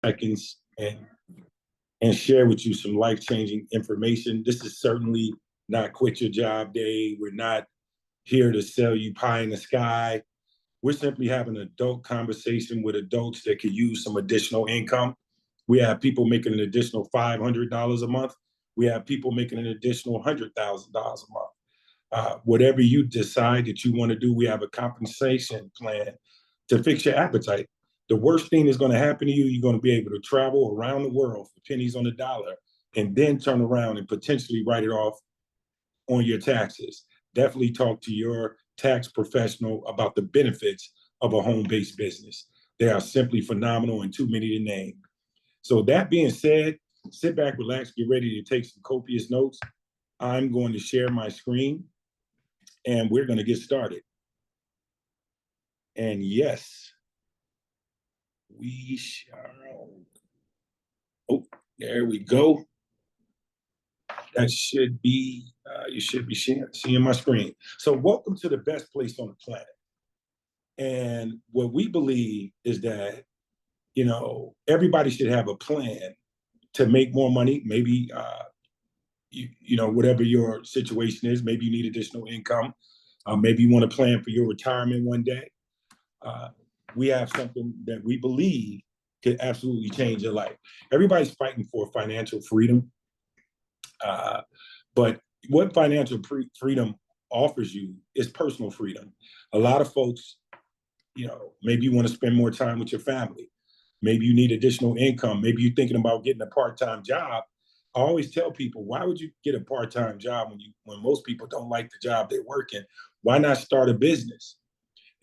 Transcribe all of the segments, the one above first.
seconds and share with you some life-changing information. This is certainly not quit your job day. We're not here to sell you pie in the sky. We're simply having an adult conversation with adults that could use some additional income. We have people making an additional $500 a month. We have people making an additional $100,000 a month. Whatever you decide that you want to do, we have a compensation plan to fix your appetite. The worst thing that's going to happen to you, you're going to be able to travel around the world for pennies on the dollar and then turn around and potentially write it off on your taxes. Definitely talk to your tax professional about the benefits of a home-based business. They are simply phenomenal and too many to name. So that being said, sit back, relax, get ready to take some copious notes. I'm going to share my screen and we're going to get started. And yes, we shall. Oh, there we go. That should be, you should be seeing my screen. So welcome to the best place on the planet. And what we believe is that, everybody should have a plan to make more money. Maybe, whatever your situation is, maybe you need additional income. Maybe you want to plan for your retirement one day. We have something that we believe could absolutely change your life. Everybody's fighting for financial freedom. But what financial freedom offers you is personal freedom. A lot of folks, maybe you want to spend more time with your family. Maybe you need additional income. Maybe you're thinking about getting a part-time job. I always tell people, why would you get a part-time job when most people don't like the job they're working? Why not start a business?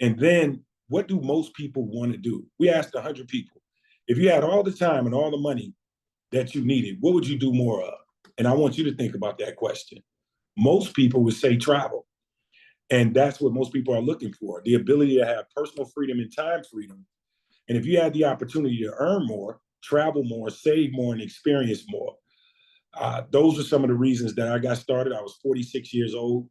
And then what do most people want to do? We asked 100 people, if you had all the time and all the money that you needed, what would you do more of? And I want you to think about that question. Most people would say travel. And that's what most people are looking for, the ability to have personal freedom and time freedom. And if you had the opportunity to earn more, travel more, save more, and experience more, those are some of the reasons that I got started. I was 46 years old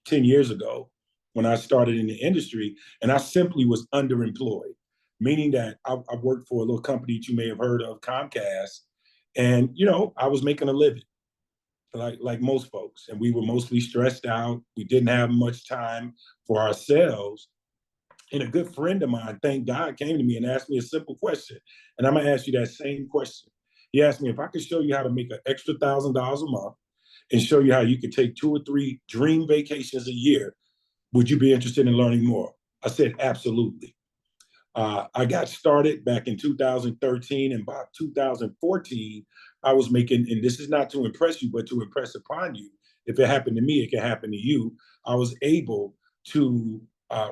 10 years ago when I started in the industry, and I simply was underemployed, meaning that I worked for a little company that you may have heard of, Comcast, and I was making a living, like most folks, and we were mostly stressed out. We didn't have much time for ourselves. And a good friend of mine, thank God, came to me and asked me a simple question, and I'm gonna ask you that same question. He asked me if I could show you how to make an extra $1,000 a month and show you how you could take 2 or 3 dream vacations a year, would you be interested in learning more? I said, absolutely. I got started back in 2013, and by 2014, I was making, and this is not to impress you, but to impress upon you. If it happened to me, it can happen to you. I was able to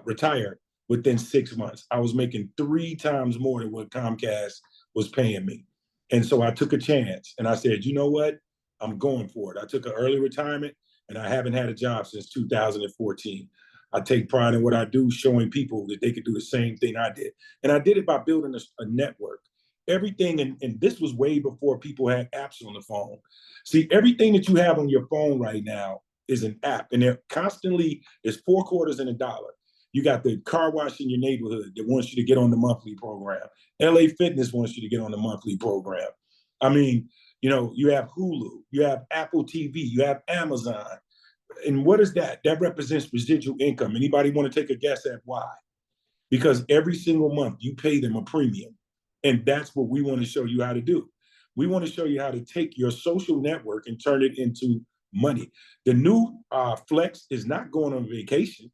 retire within 6 months. I was making 3 times more than what Comcast was paying me. And so I took a chance and I said, you know what? I'm going for it. I took an early retirement and I haven't had a job since 2014. I take pride in what I do, showing people that they could do the same thing I did. And I did it by building a network. Everything, and this was way before people had apps on the phone. See, everything that you have on your phone right now is an app, and they're constantly, there's 4 quarters and a dollar. You got the car wash in your neighborhood that wants you to get on the monthly program. LA Fitness wants you to get on the monthly program. I mean, you have Hulu, you have Apple TV, you have Amazon. And what is that? That represents residual income. Anybody want to take a guess at why? Because every single month you pay them a premium. And that's what we want to show you how to do. We want to show you how to take your social network and turn it into money. The new Flex is not going on vacation.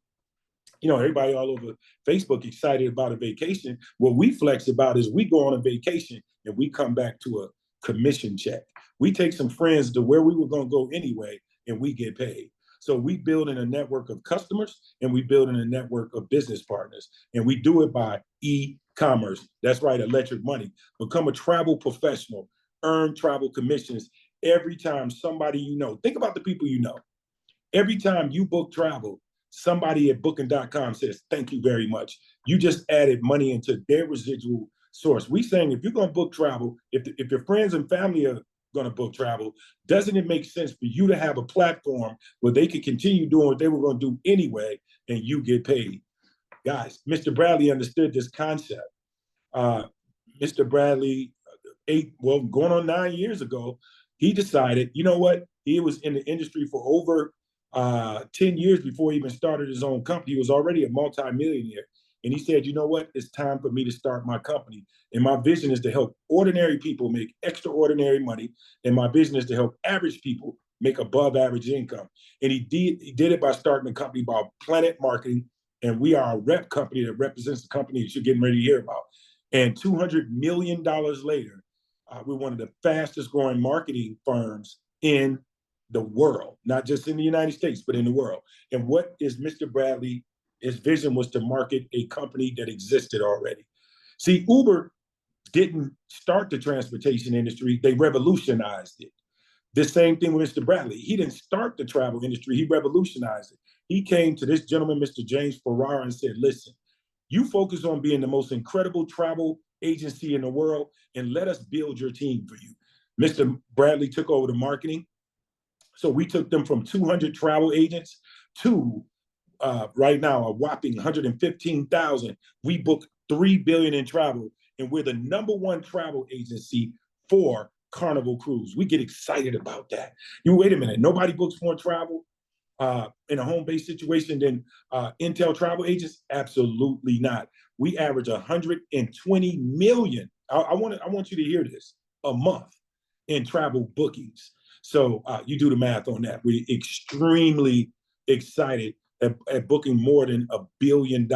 Everybody all over Facebook excited about a vacation. What we flex about is we go on a vacation and we come back to a commission check. We take some friends to where we were going to go anyway, and we get paid. So we build in a network of customers and we build in a network of business partners. And we do it by e-commerce. That's right, electric money. Become a travel professional, earn travel commissions every time somebody think about the people you know. Every time you book travel, somebody at booking.com says, thank you very much. You just added money into their residual source. We saying if you're going to book travel, if your friends and family are going to book travel, doesn't it make sense for you to have a platform where they could continue doing what they were going to do anyway and you get paid? Guys, Mr. Bradley understood this concept. Mr. Bradley, going on 9 years ago, he decided, you know what? He was in the industry for over 10 years before he even started his own company. He was already a multimillionaire. And he said, you know what? It's time for me to start my company. And my vision is to help ordinary people make extraordinary money. And my vision is to help average people make above average income. And he did it by starting a company called Planet Marketing. And we are a rep company that represents the company that you're getting ready to hear about. And $200 million later, we're one of the fastest growing marketing firms in the world, not just in the United States, but in the world. And what is Mr. Bradley? His vision was to market a company that existed already. See, Uber didn't start the transportation industry, they revolutionized it. The same thing with Mr. Bradley. He didn't start the travel industry, he revolutionized it. He came to this gentleman, Mr. James Ferrara, and said, listen, you focus on being the most incredible travel agency in the world, and let us build your team for you. Mr. Bradley took over the marketing. So we took them from 200 travel agents to right now a whopping 115,000. We book $3 billion in travel, and we're the #1 travel agency for Carnival Cruise. We get excited about that. You wait a minute, nobody books more travel in a home-based situation than Intel travel agents? Absolutely not. We average 120 million. I want you to hear this, a month in travel bookings. So you do the math on that. We're extremely excited at booking more than $1 billion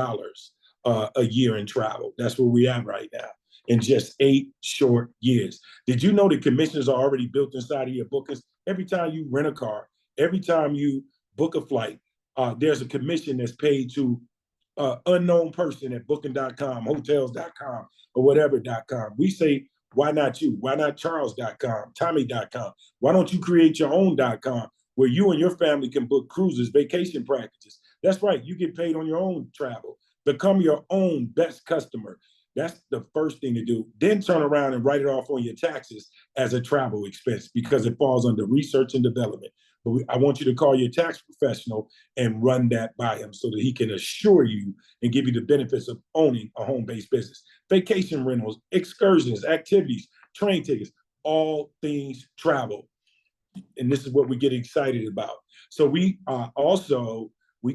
a year in travel. That's where we are right now in just 8 short years. Did you know the commissions are already built inside of your bookings? Every time you rent a car, every time you book a flight, there's a commission that's paid to unknown person at booking.com, hotels.com, or whatever.com. We say, why not you? Why not Charles.com, Tommy.com? Why don't you create your own.com where you and your family can book cruises, vacation packages? That's right. You get paid on your own travel. Become your own best customer. That's the first thing to do. Then turn around and write it off on your taxes as a travel expense because it falls under research and development. But I want you to call your tax professional and run that by him so that he can assure you and give you the benefits of owning a home-based business. Vacation rentals, excursions, activities, train tickets, all things travel. And this is what we get excited about. So we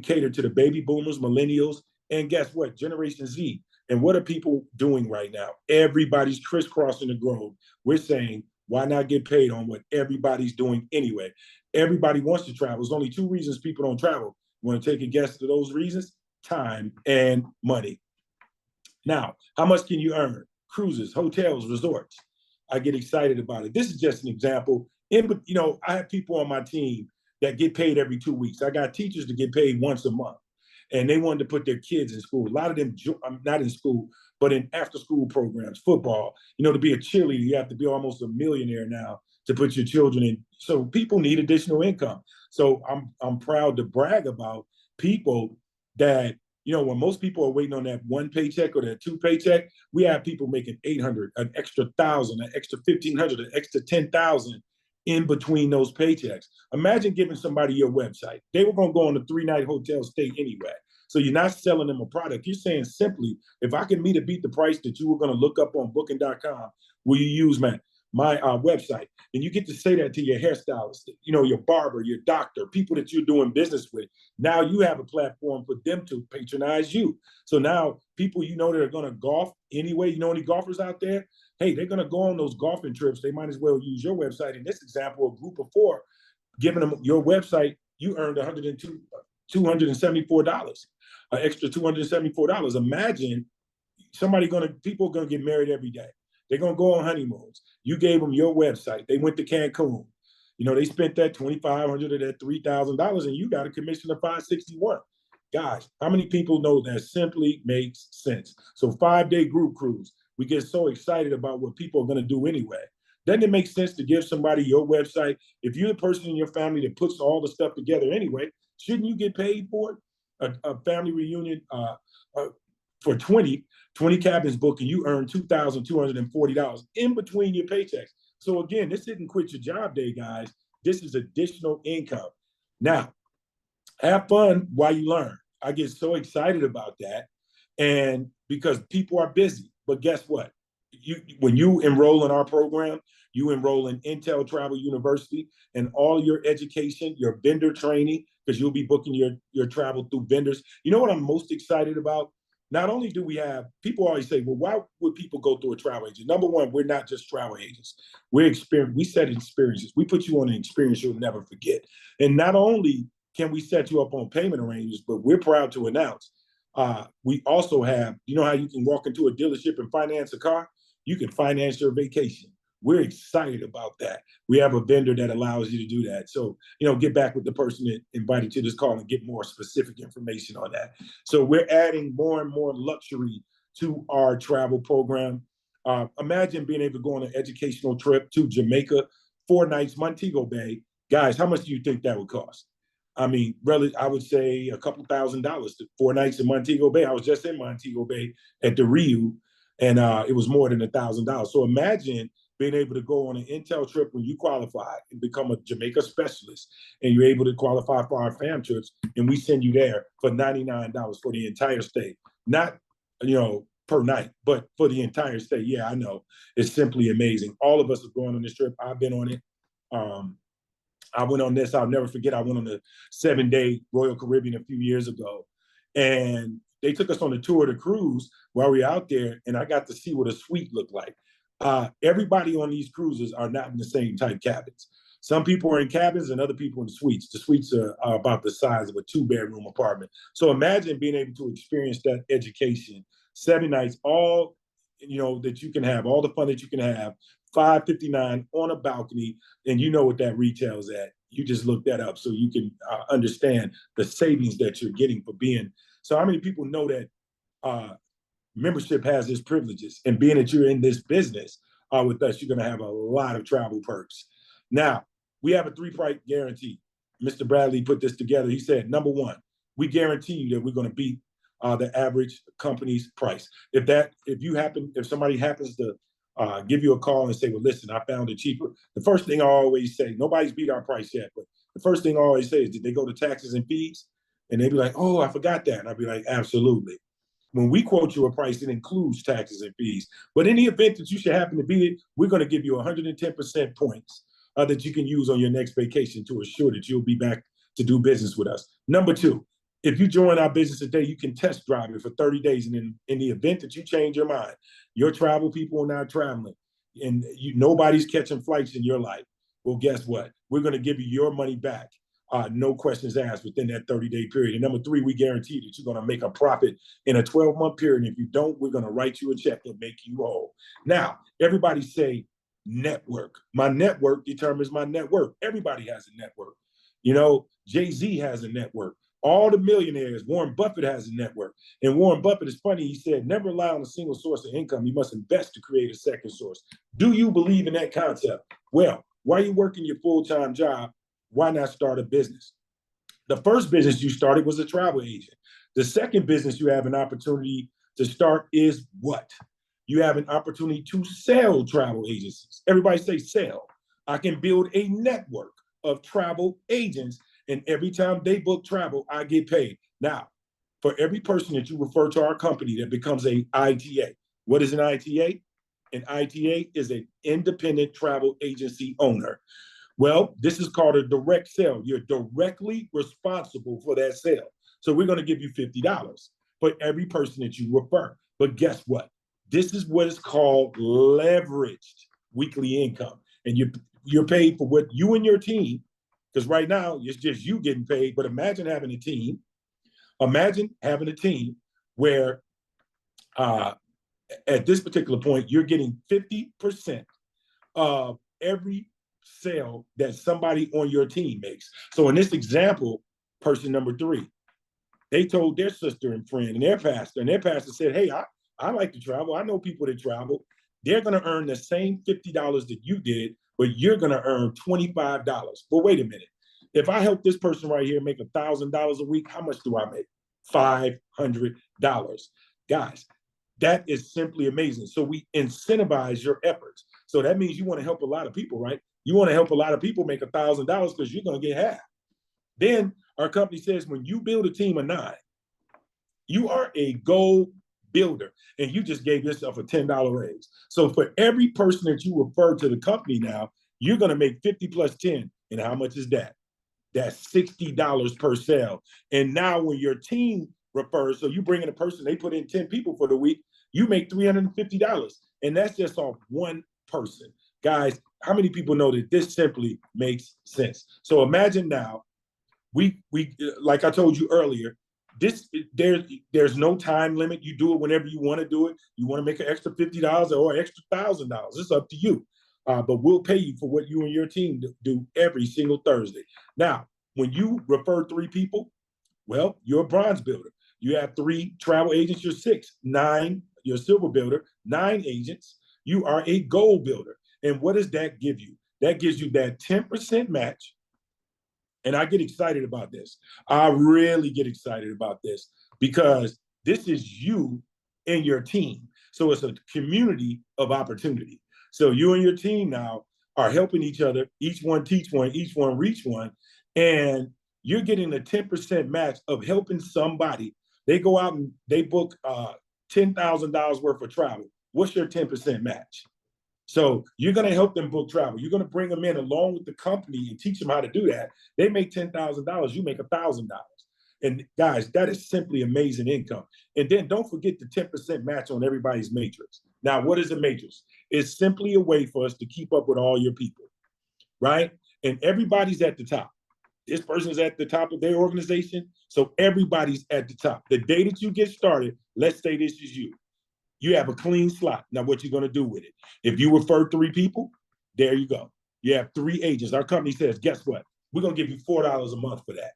cater to the baby boomers, millennials, and guess what? Generation Z. And what are people doing right now? Everybody's crisscrossing the globe. We're saying, why not get paid on what everybody's doing anyway? Everybody wants to travel. There's only 2 reasons people don't travel. You want to take a guess to those reasons? Time and money. Now, how much can you earn? Cruises, hotels, resorts. I get excited about it. This is just an example. I have people on my team that get paid every 2 weeks. I got teachers that get paid once a month, and they wanted to put their kids in school. A lot of them, not in school, but in after-school programs, football. To be a cheerleader, you have to be almost a millionaire now to put your children in. So people need additional income. So I'm proud to brag about people that, when most people are waiting on that 1 paycheck or that 2 paycheck, we have people making 800, an extra 1,000, an extra 1,500, an extra 10,000 in between those paychecks. Imagine giving somebody your website. They were going to go on a 3-night hotel stay anyway. So you're not selling them a product. You're saying simply, if I can meet or beat the price that you were going to look up on booking.com, will you use my website? And you get to say that to your hairstylist, your barber, your doctor, people that you're doing business with. Now you have a platform for them to patronize you. So now people that are going to golf anyway, any golfers out there? Hey, they're going to go on those golfing trips. They might as well use your website. In this example, a group of 4, giving them your website, you earned $274, an extra $274. Imagine people are going to get married every day. They're going to go on honeymoons. You gave them your website. They went to Cancun. They spent that $2,500 or that $3,000, and you got a commission of $561. Guys, how many people know that simply makes sense? So 5-day group cruise. We get so excited about what people are going to do anyway. Doesn't it make sense to give somebody your website? If you're the person in your family that puts all the stuff together anyway, shouldn't you get paid for it? A family reunion for 20 cabins booked, and you earn $2,240 in between your paychecks. So again, this isn't quit your job day, guys. This is additional income. Now, have fun while you learn. I get so excited about that. And because people are busy, but guess what? when you enroll in our program, you enroll in Intel Travel University, and all your education, your vendor training, because you'll be booking your travel through vendors. You know what I'm most excited about? Not only do we have, people always say, well, why would people go through a travel agent? Number one, we're not just travel agents. We set experiences. We put you on an experience you'll never forget. And not only can we set you up on payment arrangements, but we're proud to announce we also have, you know how you can walk into a dealership and finance a car? You can finance your vacation. We're excited about that. We have a vendor that allows you to do that. So, get back with the person that invited you to this call and get more specific information on that. So we're adding more and more luxury to our travel program. Imagine being able to go on an educational trip to Jamaica, 4 nights, Montego Bay. Guys, how much do you think that would cost? I mean, really, I would say a couple $1,000s, 4 nights in Montego Bay. I was just in Montego Bay at the Rio, and it was more than $1,000. So imagine being able to go on an Intel trip when you qualify and become a Jamaica specialist, and you're able to qualify for our fam trips, and we send you there for $99 for the entire stay. Not, per night, but for the entire stay. Yeah, I know. It's simply amazing. All of us are going on this trip. I've been on it. I went on this. I'll never forget. I went on a 7-day Royal Caribbean a few years ago, and they took us on a tour of the cruise while we were out there, and I got to see what a suite looked like. Everybody on these cruises are not in the same type cabins. Some people are in cabins and other people in suites. The suites are about the size of a 2-bedroom apartment. So imagine being able to experience that education, 7 nights, all that you can have, all the fun that you can have, $559 on a balcony, and you know what that retails at. You just look that up so you can understand the savings that you're getting for being. So how many people know that membership has its privileges, and being that you're in this business with us, you're going to have a lot of travel perks. Now, we have a 3-price guarantee. Mr. Bradley put this together. He said, number one, we guarantee you that we're going to beat the average company's price. If somebody happens to give you a call and say, well, listen, I found it cheaper. The first thing I always say, nobody's beat our price yet, but the first thing I always say is, did they go to taxes and fees? And they'd be like, oh, I forgot that. And I'd be like, absolutely. When we quote you a price, it includes taxes and fees. But in the event that you should happen to beat it, we're going to give you 110% points that you can use on your next vacation to assure that you'll be back to do business with us. Number two, if you join our business today, you can test drive it for 30 days. And in the event that you change your mind, your travel people are not traveling, and nobody's catching flights in your life. Well, guess what? We're going to give you your money back. No questions asked within that 30-day period. And number three, we guarantee that you're going to make a profit in a 12-month period. And if you don't, we're going to write you a check and make you whole. Now, everybody say network. My network determines my net worth. Everybody has a network. Jay-Z has a network. All the millionaires, Warren Buffett has a network. And Warren Buffett is funny. He said, never rely on a single source of income. You must invest to create a second source. Do you believe in that concept? Well, while you're working your full-time job, why not start a business? The first business you started was a travel agent. The second business you have an opportunity to start is what? You have an opportunity to sell travel agencies. Everybody say sell. I can build a network of travel agents, and every time they book travel, I get paid. Now, for every person that you refer to our company that becomes an ITA, what is an ITA? An ITA is an independent travel agency owner. Well, this is called a direct sale. You're directly responsible for that sale. So we're going to give you $50 for every person that you refer. But guess what? This is what is called leveraged weekly income. And you're paid for what you and your team, because right now it's just you getting paid. But imagine having a team. Imagine having a team where at this particular point, you're getting 50% of every sale that somebody on your team makes. So in this example, person number 3, they told their sister and friend and their pastor said, hey, I like to travel. I know people that travel. They're going to earn the same $50 that you did, but you're going to earn $25. But wait a minute. If I help this person right here make $1,000 a week, how much do I make? $500. Guys, that is simply amazing. So we incentivize your efforts. So that means you want to help a lot of people, right? You want to help a lot of people make $1,000 because you're going to get half. Then our company says when you build a team of 9, you are a gold builder, and you just gave yourself a $10 raise. So for every person that you refer to the company now, you're going to make 50 plus 10. And how much is that? That's $60 per sale. And now when your team refers, so you bring in a person, they put in 10 people for the week, you make $350. And that's just off one person. Guys, how many people know that this simply makes sense? So imagine now, we like I told you earlier, there's no time limit. You do it whenever you want to do it. You want to make an extra $50 or extra $1,000. It's up to you. But we'll pay you for what you and your team do every single Thursday. Now, when you refer 3 people, well, you're a bronze builder. You have 3 travel agents, you're 6. 9, you're a silver builder, 9 agents. You are a gold builder. And what does that give you? That gives you that 10% match. And I get excited about this. I really get excited about this because this is you and your team. So it's a community of opportunity. So you and your team now are helping each other, each one teach one, each one reach one. And you're getting a 10% match of helping somebody. They go out and they book $10,000 worth of travel. What's your 10% match? So you're going to help them book travel. You're going to bring them in along with the company and teach them how to do that. They make $10,000. You make $1,000. And guys, that is simply amazing income. And then don't forget the 10% match on everybody's matrix. Now, what is a matrix? It's simply a way for us to keep up with all your people, right? And everybody's at the top. This person's at the top of their organization. So everybody's at the top. The day that you get started, let's say this is you. You have a clean slot. Now, what you're going to do with it? If you refer 3 people, there you go. You have 3 agents. Our company says, guess what? We're going to give you $4 a month for that.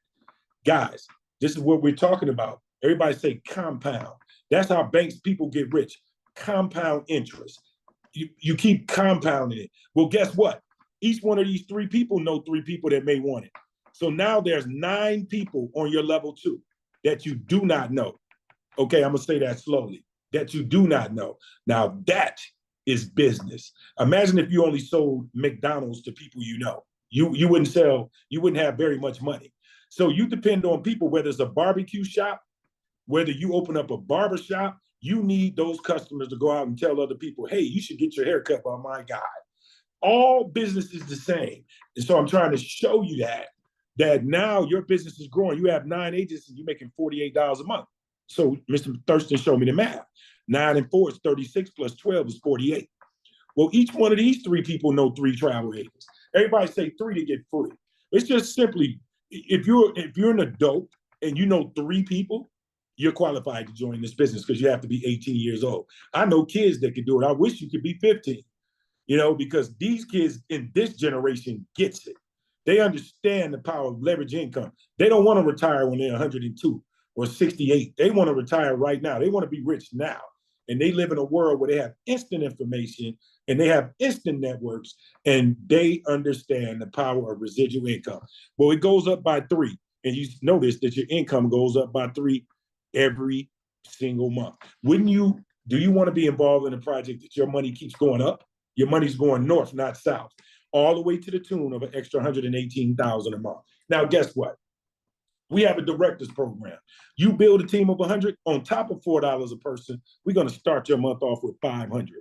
Guys, this is what we're talking about. Everybody say compound. That's how banks people get rich. Compound interest. You keep compounding it. Well, guess what? Each one of these 3 people know 3 people that may want it. So now there's 9 people on your level 2 that you do not know. Okay, I'm going to say that slowly. That you do not know. Now that is business. Imagine if you only sold McDonald's to people you know. You wouldn't have very much money. So you depend on people, whether it's a barbecue shop, whether you open up a barber shop, you need those customers to go out and tell other people, hey, you should get your hair cut by my guy. All business is the same. And so I'm trying to show you that now your business is growing. You have 9 agents and you're making $48 a month. So Mr. Thurston showed me the math. 9 and 4 is 36 plus 12 is 48. Well, each one of these 3 people know 3 travel agents. Everybody say 3 to get free. It's just simply, if you're an adult and you know 3 people, you're qualified to join this business because you have to be 18 years old. I know kids that can do it. I wish you could be 15, because these kids in this generation gets it. They understand the power of leverage income. They don't want to retire when they're 102 or 68. They want to retire right now. They want to be rich now. And they live in a world where they have instant information and they have instant networks and they understand the power of residual income. Well, it goes up by 3. And you notice that your income goes up by 3 every single month. Do you want to be involved in a project that your money keeps going up? Your money's going north, not south, all the way to the tune of an extra $118,000 a month. Now, guess what? We have a directors program. You build a team of 100 on top of $4 a person. We're going to start your month off with 500.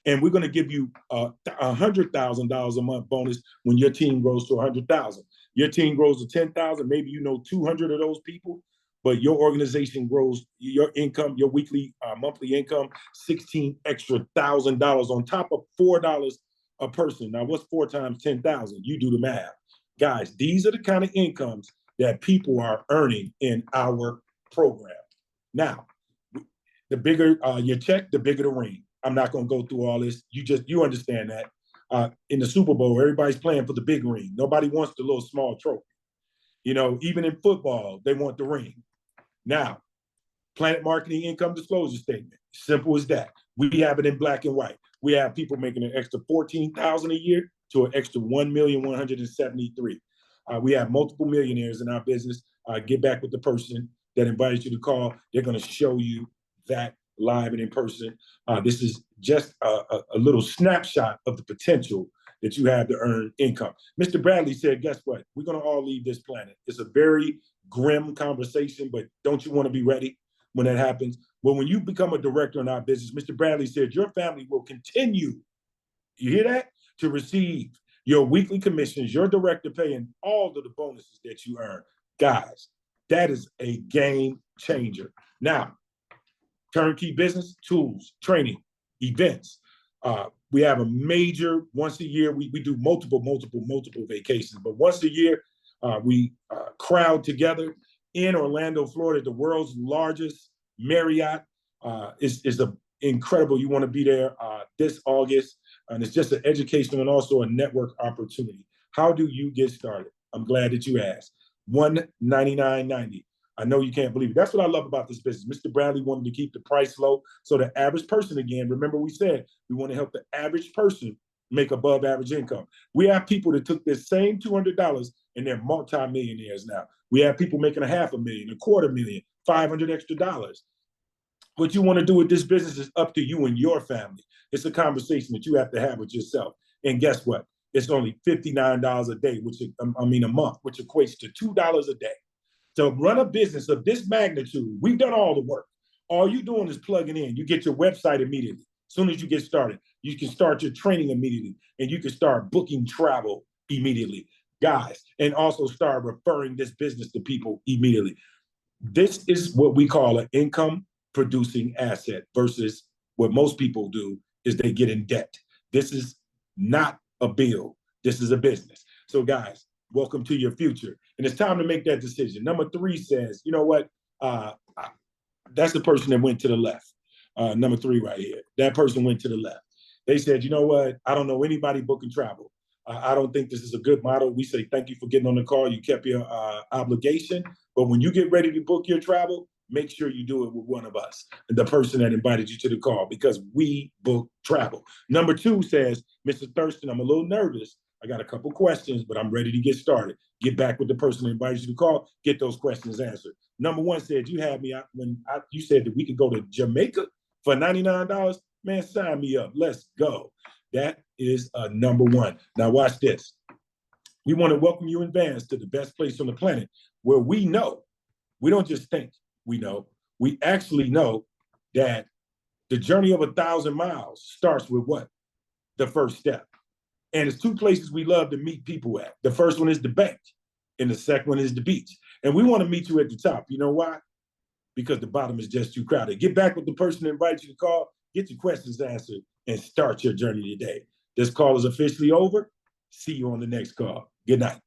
And we're going to give you $100,000 a month bonus when your team grows to 100,000. Your team grows to 10,000. Maybe 200 of those people, but your organization grows your income, your weekly, monthly income, $16,000 extra on top of $4 a person. Now, what's 4 times 10,000? You do the math. Guys, these are the kind of incomes that people are earning in our program. Now, the bigger your check, the bigger the ring. I'm not going to go through all this. You understand that. In the Super Bowl, everybody's playing for the big ring. Nobody wants the little small trophy. Even in football, they want the ring. Now, Planet Marketing income disclosure statement. Simple as that. We have it in black and white. We have people making an extra $14,000 a year to an extra $1,173,000. We have multiple millionaires in our business. Get back with the person that invited you to call. They're going to show you that live and in person. This is just a little snapshot of the potential that you have to earn income. Mr. Bradley said, guess what? We're going to all leave this planet. It's a very grim conversation, but don't you want to be ready when that happens? Well, when you become a director in our business, Mr. Bradley said your family will continue, you hear that? To receive your weekly commissions, your director pay, and all of the bonuses that you earn. Guys, that is a game changer. Now, turnkey business, tools, training, events. We have a major, once a year, we do multiple vacations, but once a year, we crowd together in Orlando, Florida, the world's largest Marriott. Is incredible. You want to be there this August, and it's just an educational and also a network opportunity. How do you get started? I'm glad that you asked. $199.90. I know you can't believe it. That's what I love about this business. Mr. Bradley wanted to keep the price low so the average person, again, remember we said we want to help the average person make above average income. We have people that took this same $200 and they're multimillionaires now. We have people making $500,000, $250,000, $500 extra dollars. What you want to do with this business is up to you and your family. It's a conversation that you have to have with yourself. And guess what? It's only $59 a day, a month, which equates to $2 a day. To run a business of this magnitude, we've done all the work. All you're doing is plugging in. You get your website immediately. As soon as you get started, you can start your training immediately, and you can start booking travel immediately, guys, and also start referring this business to people immediately. This is what we call an income producing asset versus what most people do is they get in debt. This is not a bill. This is a business. So guys, welcome to your future. And it's time to make that decision. Number 3 says, you know what? That's the person that went to the left. Number 3 right here. That person went to the left. They said, you know what? I don't know anybody booking travel. I don't think this is a good model. We say, thank you for getting on the call. You kept your obligation. But when you get ready to book your travel, make sure you do it with one of us, the person that invited you to the call, because we book travel. Number 2 says, Mr. Thurston, I'm a little nervous. I got a couple questions, but I'm ready to get started. Get back with the person that invited you to call, get those questions answered. Number 1 said, you had me you said that we could go to Jamaica for $99. Man, sign me up. Let's go. That is number 1. Now watch this. We want to welcome you in advance to the best place on the planet where we know, we don't just think we know, we actually know that the journey of 1,000 miles starts with what? The first step. And it's 2 places we love to meet people at. The first one is the bank, and the second one is the beach. And we want to meet you at the top. You know why? Because the bottom is just too crowded. Get back with the person that invited you to call, get your questions answered, and start your journey today. This call is officially over. See you on the next call. Good night.